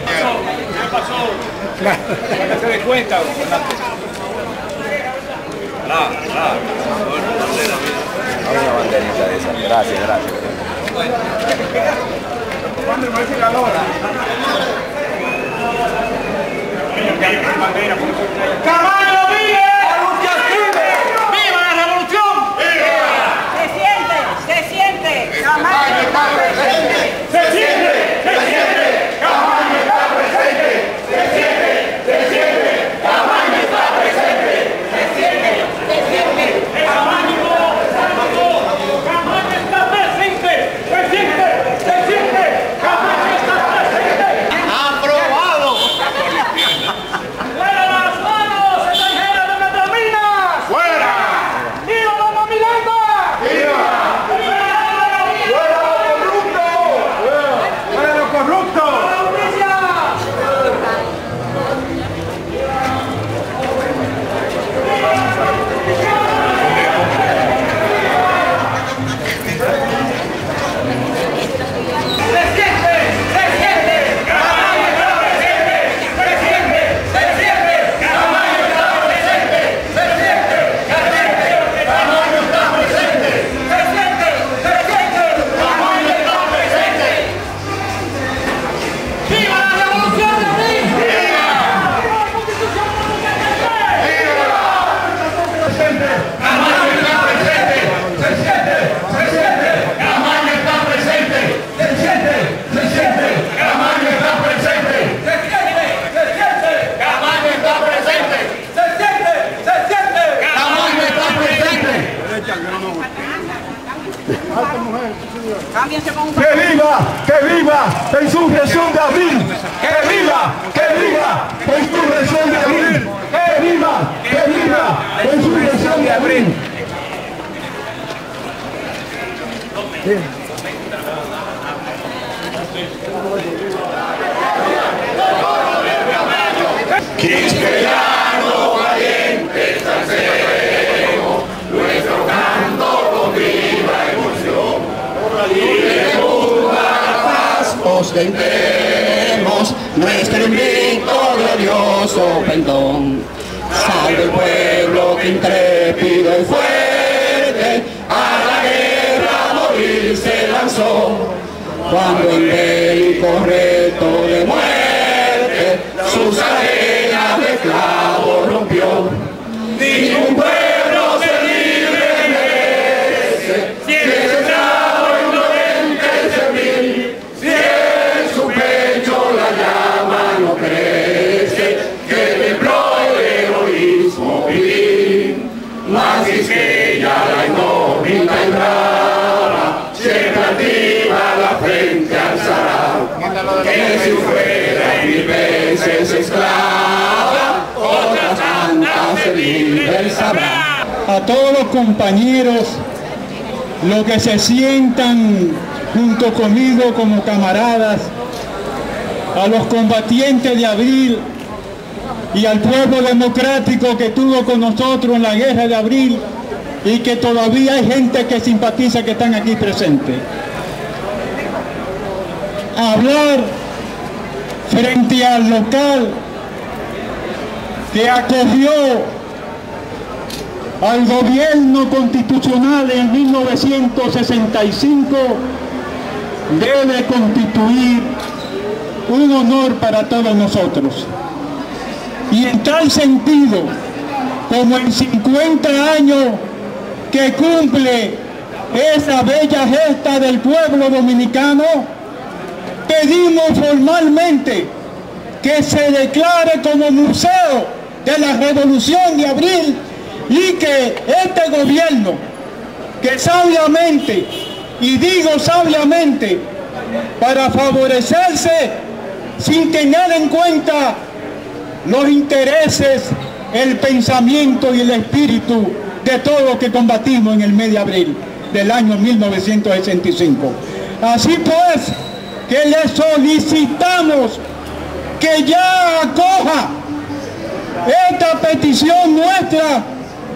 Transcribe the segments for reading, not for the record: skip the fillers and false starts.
¿Qué pasó? Para que se dé cuenta. Una banderita de esa. Gracias, gracias. ¡Camaño vive! ¡Viva la revolución! Se siente, Camaño está presente. ¡Se siente! ¡Camaño está presente! ¡Se siente! ¡Camaño está presente! ¡Se siente! ¡Camaño está presente! ¡Se siente! ¡Camaño está presente! ¡Aprobado! ¡Fuera las manos extranjeras de nuestras minas! ¡Fuera! ¡Viva Doña Milanda! ¡Viva! ¡Fuera los corruptos! ¡Fuera la justicia! ¡Que viva la insurrección de abril! ¡Que viva la insurrección de abril! ¡Que viva la insurrección de abril! Cristiano valiente, salsemos nuestro canto con viva emoción. Y de mundo a la paz ostentemos nuestro invicto glorioso pendón. Salve el pueblo que intrépido y fuerte a la guerra morir se lanzó. Cuando en bélico reto de muerte sus cadenas de esclavos rompió. Ningún pueblo se libre merece si es esclavo indolente y servil. Si en su pecho la llama no crece, que tembló el heroísmo vivir. Mas es que ya la incógnita y brava siempre altiva la frente alzará. Que si fuera 1000 veces esclava, otras tantas se libre sabrá. A todos los compañeros, los que se sientan junto conmigo como camaradas, a los combatientes de abril y al pueblo democrático que estuvo con nosotros en la guerra de abril y que todavía hay gente que simpatiza que están aquí presentes. Hablar frente al local que acogió al gobierno constitucional en 1965 debe constituir un honor para todos nosotros. Y en tal sentido, como en 50 años que cumple esa bella gesta del pueblo dominicano, pedimos formalmente que se declare como museo de la Revolución de Abril y que este gobierno, que sabiamente, y digo sabiamente, para favorecerse sin tener en cuenta los intereses, el pensamiento y el espíritu de todos los que combatimos en el mes de abril del año 1965. Así pues, que le solicitamos que ya acoja esta petición nuestra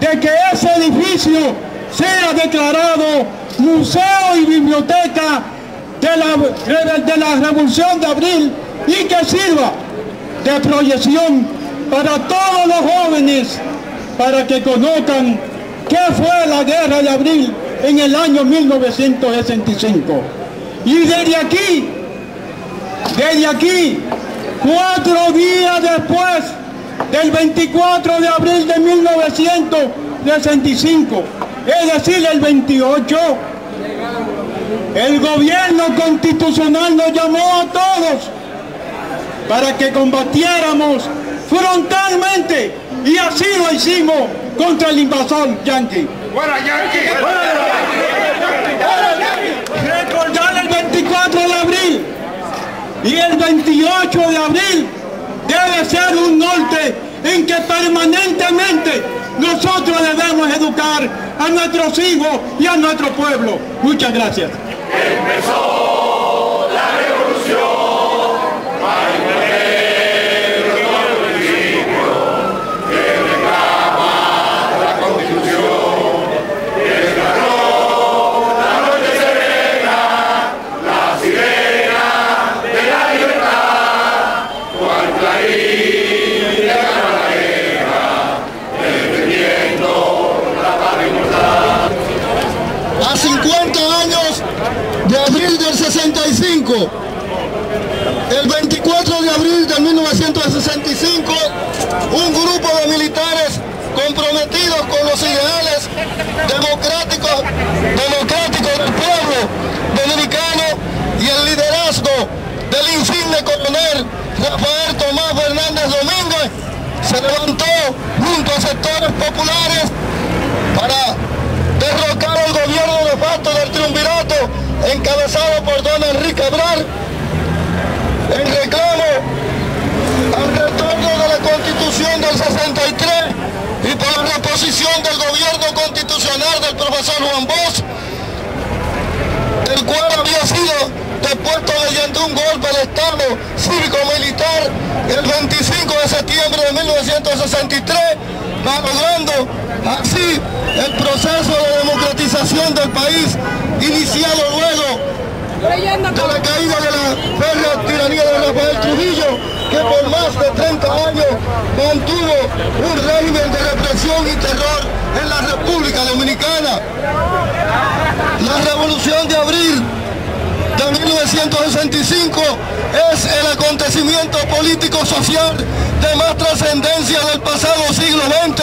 de que ese edificio sea declarado museo y biblioteca de la Revolución de Abril y que sirva de proyección para todos los jóvenes, para que conozcan qué fue la Guerra de Abril en el año 1965. Y desde aquí, 4 días después del 24 de abril de 1965, es decir, el 28, el gobierno constitucional nos llamó a todos para que combatiéramos frontalmente, y así lo hicimos contra el invasor yanqui. ¡Fuera yanqui! Recordar el 24 de abril y el 28 de abril debe ser un norte en que permanentemente nosotros debemos educar a nuestros hijos y a nuestro pueblo. Muchas gracias. Empezó la revolución para imponer un nuevo principio que reclama la Constitución, que declaró la noche serena, la sirena de la libertad, cual clarín de la guerra, defendiendo la patria inmortal. A 50 años de abril del 65, el 24 de abril de 1965, un grupo de militares comprometidos con los ideales democráticos del pueblo dominicano y el liderazgo del insigne coronel Rafael Tomás Fernández Domínguez, se levantó junto a sectores populares para derrocar al gobierno de facto del triunvirato encabezado por don Enrique Cabral, en reclamo al retorno de la Constitución del 63 y por la reposición del gobierno constitucional del profesor Juan Bosch, el cual había sido depuesto mediante un golpe de Estado cívico-militar el 25 de septiembre de 1963, malogrando así el proceso de democratización del país, iniciado luego de la caída de la férrea tiranía de Rafael Trujillo, que por más de 30 años mantuvo un régimen de represión y terror en la República Dominicana. La Revolución de Abril de 1965 es el acontecimiento político-social de más trascendencia del pasado siglo XX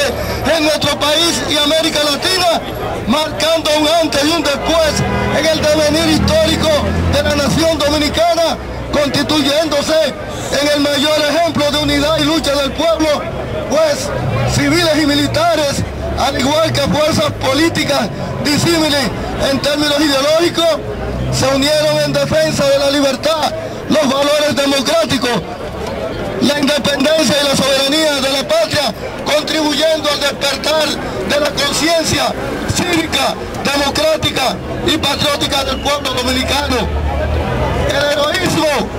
en nuestro país y América Latina, marcando un antes y un después en el devenir histórico de la nación dominicana, constituyéndose en el mayor ejemplo de unidad y lucha del pueblo, pues civiles y militares, al igual que fuerzas políticas disímiles en términos ideológicos, se unieron en defensa de la libertad, los valores democráticos, la independencia y la soberanía de la patria, contribuyendo al despertar de la conciencia cívica, democrática y patriótica del pueblo dominicano. El heroísmo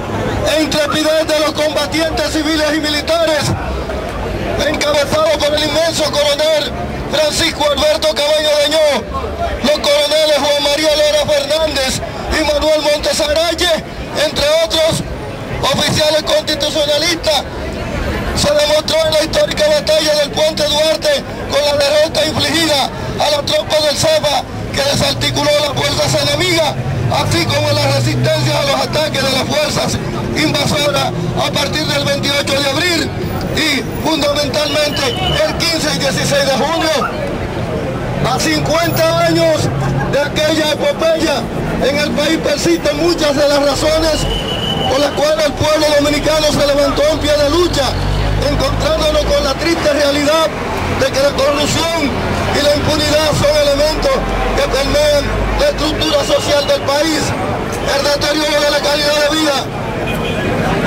e intrepidez de los combatientes civiles y militares, encabezado por el inmenso coronel Francisco Alberto Cabaño Deñó, los coroneles Juan María Lora Fernández y Manuel Montes Araye, entre otros oficiales constitucionalistas, se demostró en la histórica batalla del Puente Duarte con la derrota infligida a las tropas del CEPA, que desarticuló las fuerzas enemigas, así como la resistencia a los ataques de las fuerzas invasoras a partir del 28 de abril y fundamentalmente el 15 y 16 de junio. A 50 años de aquella epopeya, en el país persisten muchas de las razones por las cuales el pueblo dominicano se levantó en pie de lucha, encontrándonos con la triste realidad de que la corrupción y la impunidad son elementos que permean la estructura social del país, el deterioro de la calidad de vida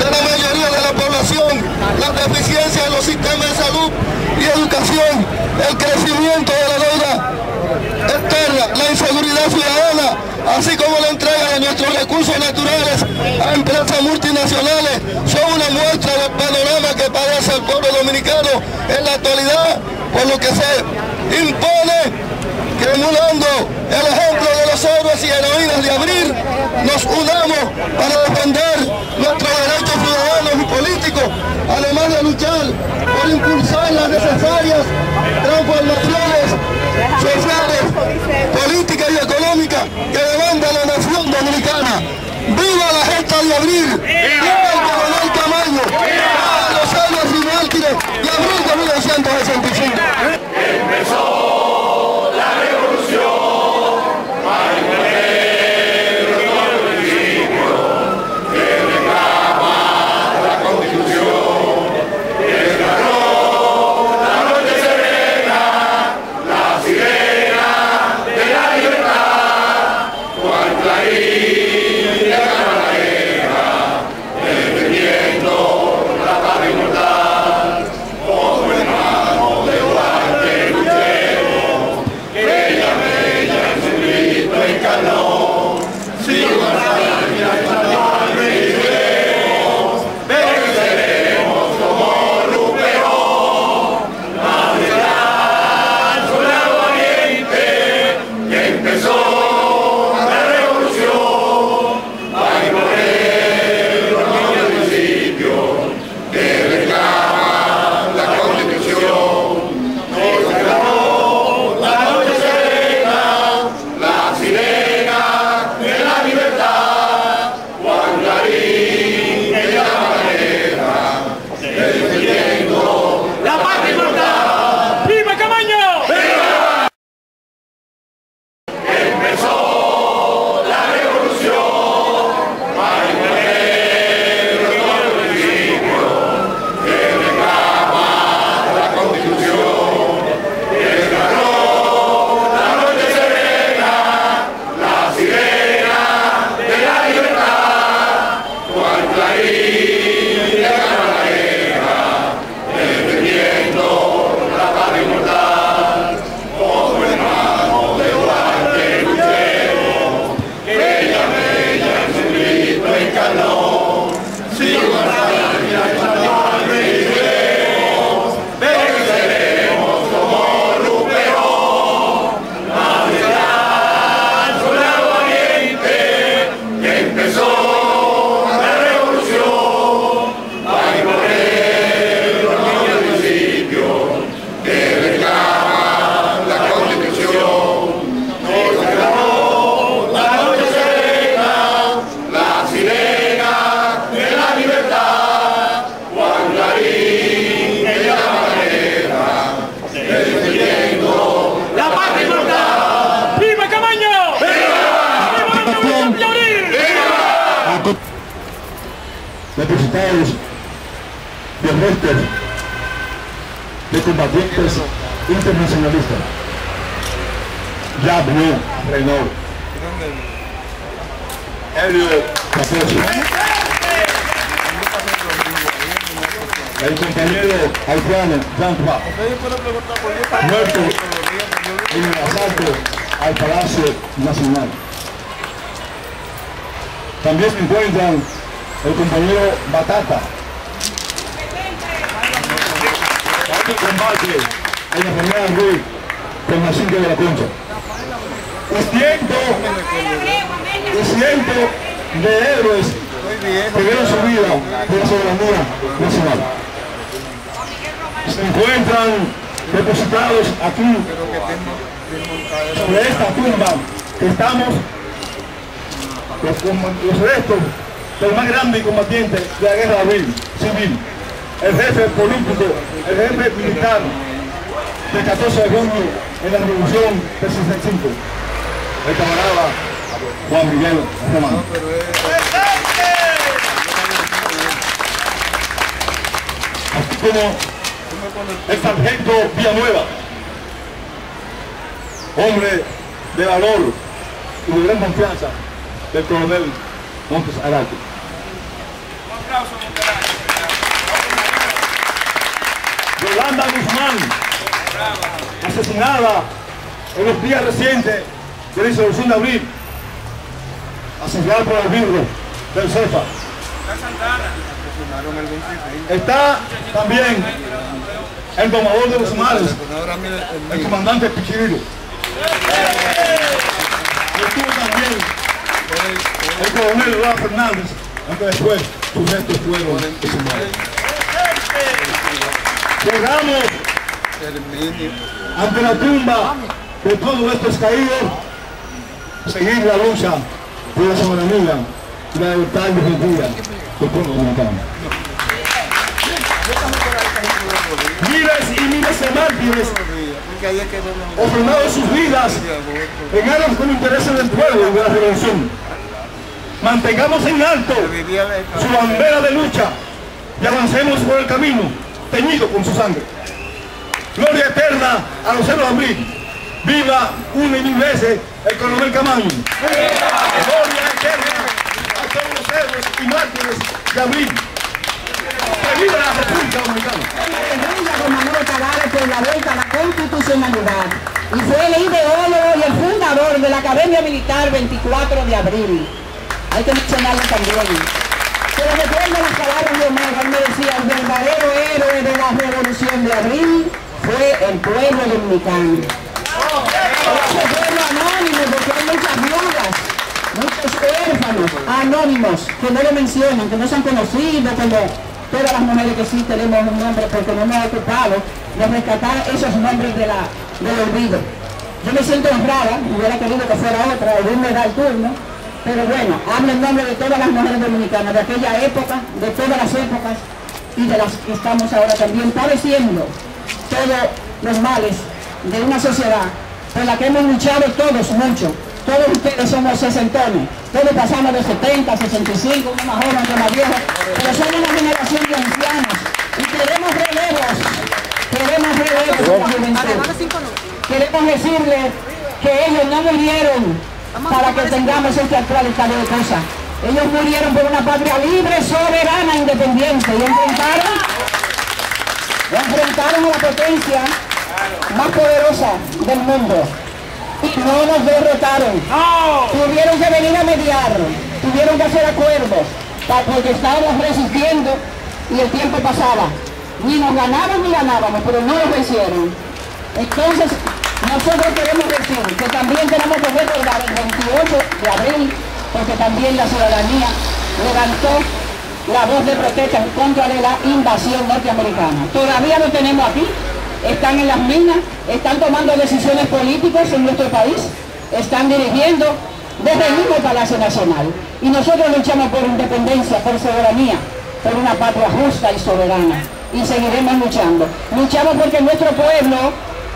de la mayoría de la población, la deficiencia en los sistemas de salud y educación, el crecimiento de la deuda externa, la inseguridad ciudadana, así como la entrega de nuestros recursos naturales a empresas multinacionales, son una muestra del panorama que padece el pueblo dominicano en la actualidad, por lo que se impone que emulando el ejemplo de los héroes y heroínas de abril, nos unamos para defender nuestros derechos ciudadanos y políticos, además de luchar por impulsar las necesarias transformaciones sociales, políticas y económicas que demanda la nación dominicana. ¡Viva la gesta de abril! ¡Viva el coronel Camaño! ¡Viva los héroes y mártires de abril de 1965! Empezó la revolución, Marinero de todo el principio, que reclama la Constitución, que ganó la noche serena, la sirena de la libertad, cual clarín de la camarera, defendiendo la paz inmortal, como hermano de Duarte luchemos, que ella bella en su Cristo encarnó, sigo hacia el venceremos, venceremos como Luperón, nacerá el soldado valiente, que empezó la revolución, para imponer los nuevos principios, que reclaman la Constitución, nos ganó la noche serena, la sirena de la libertad, Juan Clarín de la manera, defendiendo la patria inmortal. ¡Viva Camaño! Empezó la revolución, para imponer los nuevos principios, que reclama la Constitución, que ganó la noche serena, la sirena de la libertad, Juan Clarín de la manera, defendiendo la patria inmortal, como hermano de Duarte luchemos, que ella bella en su Cristo encarnó, sigo hacia el venceremos, venceremos como Luperón, nacerá el soldado valiente, que empezó la revolución, para imponer los nuevos principios, que reclaman la Constitución, nos ganó la noche serena, la sirena de la libertad, Juan Clarín de la manera, defendiendo la patria inmortal. ¡Viva Camaño! ¡Viva! ¡Viva Abril! Depositados de restos de combatientes internacionalistas. Javier Renault, Helio Capozzi, el compañero haitiano Jean-Claude, muerto en el asalto al Palacio Nacional. También se encuentran el compañero Batata, el combate en la enfermedad Ruiz con la 5 de la Concha. Y cientos de héroes que dieron su vida por la soberanía nacional. Se encuentran depositados aquí sobre esta tumba que estamos los restos del más grande combatiente de la guerra civil, el jefe político, el jefe militar del 14 de junio en la revolución del 65, el camarada Juan Miguel Román. Así como el sargento Villanueva, hombre de valor y de gran confianza del coronel Montes Arate. Yolanda Guzmán, asesinada en los días recientes de la disolución de abril, asesinada por el birro del CEFA. Está también el domador de los mares, el comandante Pichirilo. Estuvo también el coronel Eduardo Fernández, aunque después sus restos fueron exhumados. Llegamos ante la tumba de todos estos caídos, seguir la lucha por la soberanía y la libertad defendida del pueblo dominicano. Miles y miles de mártires ofrendaron sus vidas en aras con intereses del pueblo y de la revolución. Mantengamos en alto su bandera de lucha y avancemos por el camino teñido con su sangre. Gloria eterna a los héroes de abril. Viva una y mil veces el coronel Camaño. Gloria eterna a todos los héroes y mártires de abril. ¡Que viva la República Dominicana! Con Manuel Tavares por la vuelta a la constitucionalidad y fue el ideólogo y el fundador de la Academia Militar 24 de abril. Hay que mencionarlo también. Pero recuerdo las palabras de Omar, él me decía, el verdadero héroe de la revolución de abril fue el pueblo dominicano. Ese pueblo anónimo, porque hay muchas viudas, muchos huérfanos anónimos que no lo mencionan, que no se han conocido, como todas las mujeres que sí tenemos un nombre porque no hemos ocupado de rescatar esos nombres del olvido. Yo me siento honrada, hubiera querido que fuera otra, hoy me da el turno, pero bueno, hablo en nombre de todas las mujeres dominicanas, de aquella época, de todas las épocas y de las que estamos ahora también padeciendo todos los males de una sociedad por la que hemos luchado todos mucho. Todos ustedes somos sesentones, todos pasamos de 70, 65, uno más joven, otro más viejo, pero somos una generación de ancianos y queremos relevos de la juventud. Queremos decirles que ellos no murieron para que tengamos este actual estado de cosas. Ellos murieron por una patria libre, soberana, independiente y enfrentaron a la potencia más poderosa del mundo. Y no nos derrotaron. Tuvieron que venir a mediar, tuvieron que hacer acuerdos, porque estábamos resistiendo y el tiempo pasaba. Ni nos ganaban ni ganábamos, pero no nos vencieron. Entonces, nosotros queremos decir que también tenemos que recordar el 28 de abril, porque también la ciudadanía levantó la voz de protesta en contra de la invasión norteamericana. Todavía lo tenemos aquí. Están en las minas, están tomando decisiones políticas en nuestro país, están dirigiendo desde el mismo Palacio Nacional. Y nosotros luchamos por independencia, por soberanía, por una patria justa y soberana. Y seguiremos luchando. Luchamos porque nuestro pueblo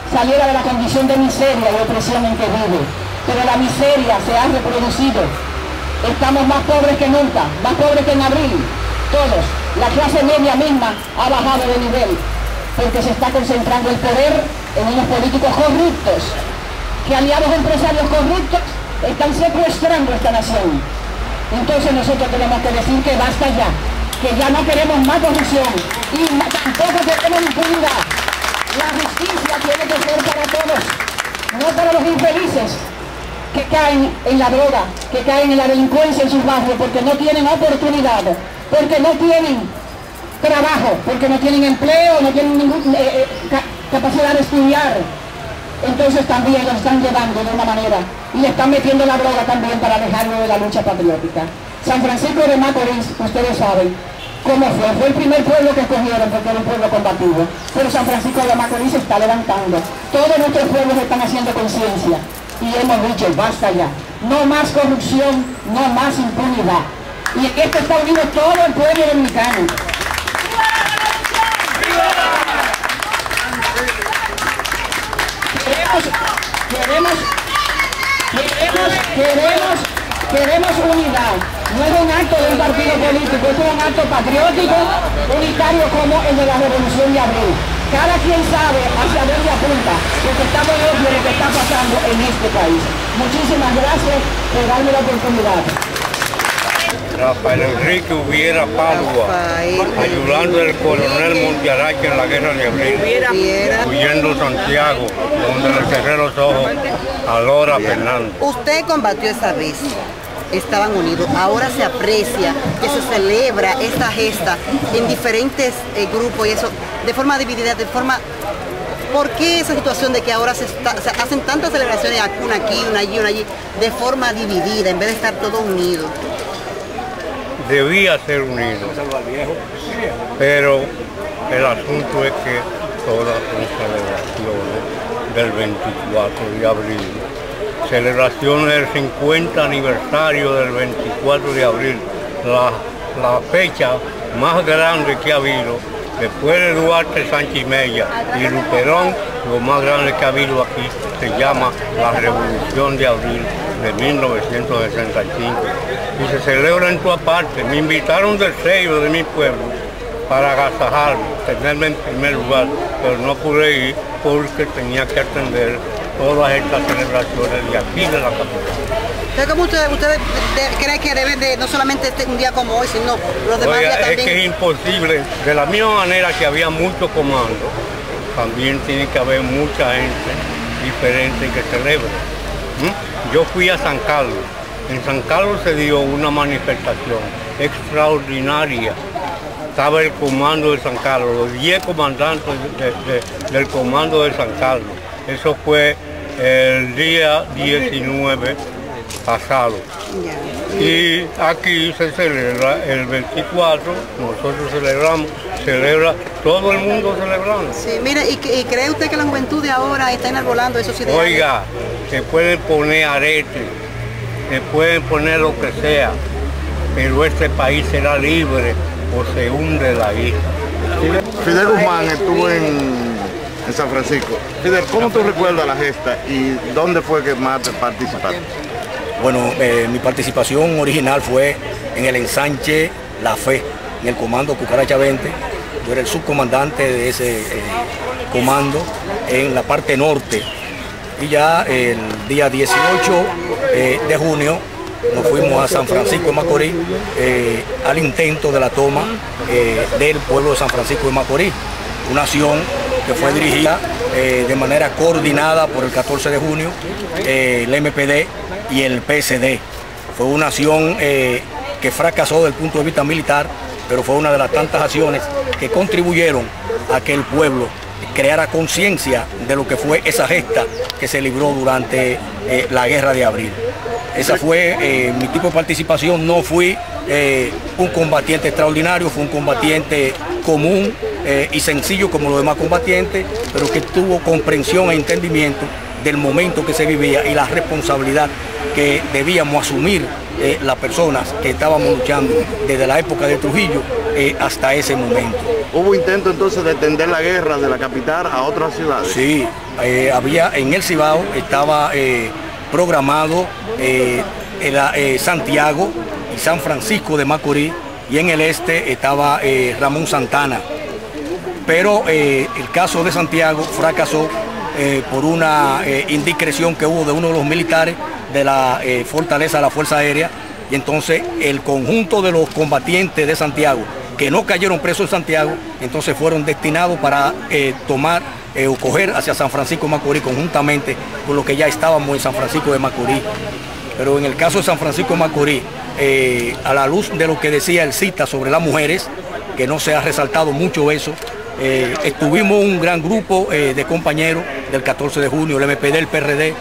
saliera de la condición de miseria y opresión en que vive. Pero la miseria se ha reproducido. Estamos más pobres que nunca, más pobres que en abril. Todos. La clase media misma ha bajado de nivel, porque se está concentrando el poder en unos políticos corruptos, que aliados empresarios corruptos están secuestrando esta nación. Entonces nosotros tenemos que decir que basta ya, que ya no queremos más corrupción y tampoco queremos impunidad. La justicia tiene que ser para todos, no para los infelices que caen en la droga, que caen en la delincuencia en sus barrios, porque no tienen oportunidad, porque no tienen trabajo, porque no tienen empleo, no tienen ninguna capacidad de estudiar. Entonces también lo están llevando de una manera y le están metiendo la droga también para alejarlo de la lucha patriótica. San Francisco de Macorís, ustedes saben cómo fue el primer pueblo que escogieron porque era un pueblo combativo, pero San Francisco de Macorís se está levantando. Todos nuestros pueblos están haciendo conciencia y hemos dicho basta ya, no más corrupción, no más impunidad. Y en esto está unido todo el pueblo dominicano. Queremos unidad. No es un acto de un partido político, es un acto patriótico, unitario como el de la Revolución de Abril. Cada quien sabe hacia dónde apunta, porque estamos lejos de lo que está pasando en este país. Muchísimas gracias por darme la oportunidad. Rafael Enrique Hubiera Padua, ayudando al coronel Montearaque en la guerra de abril, huyendo Santiago, donde le cerré los ojos a Lora Fernández. Usted combatió esa vez, estaban unidos, ahora se aprecia que se celebra esta gesta en diferentes grupos y eso, de forma dividida, de forma ¿Por qué esa situación de que ahora se hacen tantas celebraciones, una aquí, una allí, una allí, de forma dividida, en vez de estar todo unido? Debía ser unido, pero el asunto es que todas son celebraciones del 24 de abril, celebraciones del 50 aniversario del 24 de abril, la fecha más grande que ha habido, después de Duarte, Sánchez y Mella y Luperón, lo más grande que ha habido aquí se llama la Revolución de Abril de 1965 y se celebra en toda parte. Me invitaron del sello de mi pueblo para agasajarme, tenerme en primer lugar, pero no pude ir porque tenía que atender todas estas celebraciones de aquí de la capital. Entonces, ¿cómo ustedes creen que deben de, no solamente un día como hoy, sino los demás días también? Es que es imposible, de la misma manera que había muchos comandos, también tiene que haber mucha gente diferente que celebre. Yo fui a San Carlos, en San Carlos se dio una manifestación extraordinaria. Estaba el comando de San Carlos, los 10 comandantes del comando de San Carlos. Eso fue el día 19 pasado. Y aquí se celebra el 24, nosotros celebra todo el mundo celebrando. Sí, mire, ¿y cree usted que la juventud de ahora está enarbolando esos ideales? Oiga, se pueden poner aretes, se pueden poner lo que sea, pero este país será libre o se hunde la isla. Fidel Guzmán estuvo en San Francisco. Fidel, ¿cómo tú recuerdas la gesta y dónde fue que más participaste? Bueno, mi participación original fue en el ensanche La Fe, en el comando Cucaracha 20. Yo era el subcomandante de ese comando en la parte norte. Y ya el día 18 de junio nos fuimos a San Francisco de Macorís al intento de la toma del pueblo de San Francisco de Macorís, una acción que fue dirigida de manera coordinada por el 14 de junio, el MPD y el PSD. Fue una acción que fracasó desde el punto de vista militar, pero fue una de las tantas acciones que contribuyeron a que el pueblo creara conciencia de lo que fue esa gesta que se libró durante la Guerra de Abril. Esa fue mi tipo de participación. No fui un combatiente extraordinario, fue un combatiente común y sencillo como los demás combatientes, pero que tuvo comprensión e entendimiento del momento que se vivía y la responsabilidad que debíamos asumir las personas que estábamos luchando desde la época de Trujillo hasta ese momento. ¿Hubo intento entonces de extender la guerra de la capital a otras ciudades? Sí, había en el Cibao, estaba programado Santiago y San Francisco de Macorís, y en el este estaba Ramón Santana. Pero el caso de Santiago fracasó por una indiscreción que hubo de uno de los militares de la fortaleza de la Fuerza Aérea, y entonces el conjunto de los combatientes de Santiago que no cayeron presos en Santiago, entonces fueron destinados para tomar o coger hacia San Francisco de Macorís conjuntamente con los que ya estábamos en San Francisco de Macorís. Pero en el caso de San Francisco de Macorís, a la luz de lo que decía el CITA sobre las mujeres, que no se ha resaltado mucho eso, estuvimos un gran grupo de compañeros del 14 de junio, el MPD, el PRD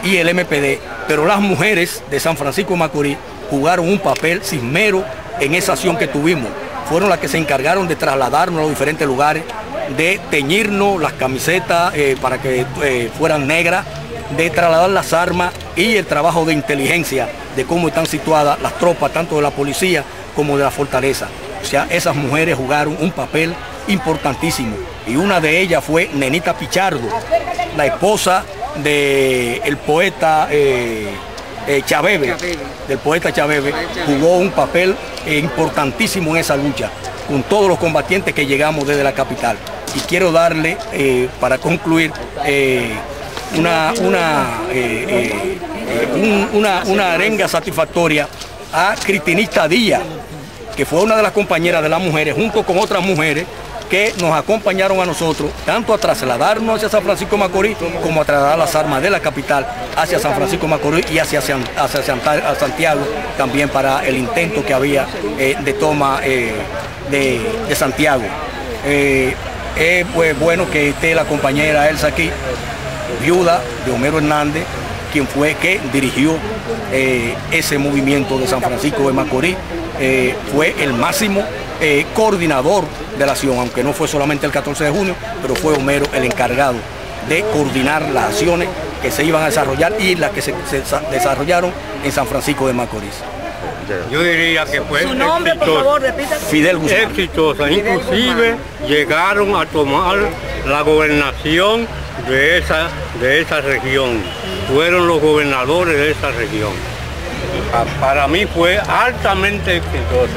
y el MPD, pero las mujeres de San Francisco de Macorís jugaron un papel cismero en esa acción que tuvimos. Fueron las que se encargaron de trasladarnos a los diferentes lugares, de teñirnos las camisetas para que fueran negras, de trasladar las armas y el trabajo de inteligencia de cómo están situadas las tropas, tanto de la policía como de la fortaleza. O sea, esas mujeres jugaron un papel importantísimo, y una de ellas fue Nenita Pichardo, la esposa del poeta Chaveve, del poeta Chaveve. Jugó un papel importantísimo en esa lucha, con todos los combatientes que llegamos desde la capital. Y quiero darle, para concluir, una arenga satisfactoria a Cristinita Díaz, que fue una de las compañeras de las mujeres, junto con otras mujeres que nos acompañaron a nosotros, tanto a trasladarnos hacia San Francisco de Macorís, como a trasladar las armas de la capital hacia San Francisco de Macorís y hacia Santiago, también para el intento que había de toma de Santiago. Es pues, bueno que esté la compañera Elsa aquí, viuda de Homero Hernández, quien fue que dirigió ese movimiento de San Francisco de Macorís. Fue el máximo coordinador de la acción, aunque no fue solamente el 14 de junio, pero fue Homero el encargado de coordinar las acciones que se iban a desarrollar y las que se desarrollaron en San Francisco de Macorís. Yo diría que fue Su nombre, por favor, repita. Fidel Guzmán. Exitosa, inclusive llegaron a tomar la gobernación de esa región. Fueron los gobernadores de esa región. Para mí fue altamente exitosa.